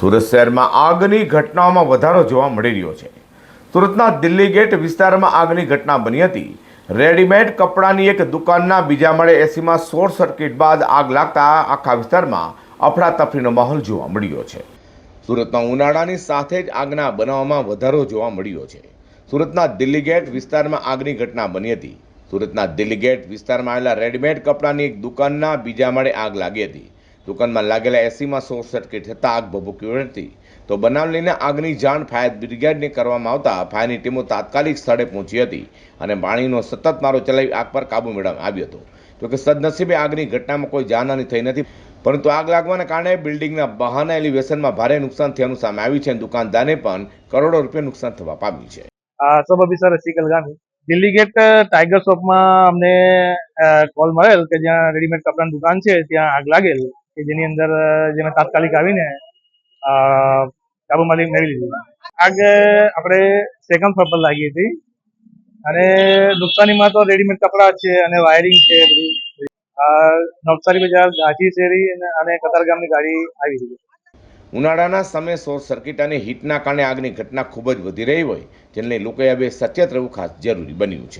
સુરત શહેરમાં આગની ઘટનાઓમાં વધારો જોવા મળી રહ્યો છે। સુરતના દિલ્હી ગેટ વિસ્તારમાં આગની ઘટના બની હતી। રેડીમેડ કપડાની એક દુકાનના બીજા માળે એસીમાં શોર્ટ સર્કિટ બાદ આગ લાગતા આખા વિસ્તારમાં અફરાતફરીનો માહોલ જોવા મળ્યો છે। સુરતમાં ઉનાળાની સાથે જ આગના બનાવમાં વધારો જોવા મળ્યો છે। સુરતના દિલ્હી ગેટ વિસ્તારમાં આગની ઘટના બની હતી। સુરતના દિલ્હી ગેટ વિસ્તારમાં આવેલા રેડીમેડ કપડાની એક દુકાનના બીજા માળે આગ લાગી હતી। દુકાનમાં લાગેલા એસીમાં શોર્ટ સર્કિટ થતાં આગ ભભૂકી હતી। તો બનાવ લઈને આગની જાણ ફાયર બ્રિગેડને કરવામાં આવતા ફાયરની ટીમો તાત્કાલિક સ્થળે પહોંચી હતી અને પાણીનો સતત મારો ચલાવી આગ પર કાબુ મેળવવામાં આવ્યો હતો। જોકે સદનસીબે આગની ઘટનામાં કોઈ જાનહાની થઈ નથી, પરંતુ આગ લાગવાના કારણે બિલ્ડિંગના બહારના એલિવેશનમાં ભારે નુકસાન થયાનું સામે આવ્યું છે અને દુકાનદારને પણ કરોડો રૂપિયા નુકસાન થવા પામ્યું છે। सब ऑफिसर रसिकल गामी दिल्ही गेट टाइगर शॉप में अमने कॉल मळेल के ज्यां रेडीमेड कपड़ा दुकान है त्या आग लागेल के जेनी अंदर जेने तात्कालिक आवीने काबूमाली मेळवी लीधी। आग આપણે સેકન્ડ ફ્લોર પર લાગી હતી અને નુકસાનીમાં તો રેડીમેડ કપડા છે અને વાયરિંગ છે બધી। નવસારી બજાર ગાંધી શેરી અને કતારગામની ગાડી આવી હતી। ઉનાળાના સમયે શોર્ટ સર્કિટ અને હીટના કારણે આગની ઘટના ખૂબ જ વધી રહી હોય, જેને લોકોએ હવે સચેત રહેવું ખાસ જરૂરી બન્યું છે।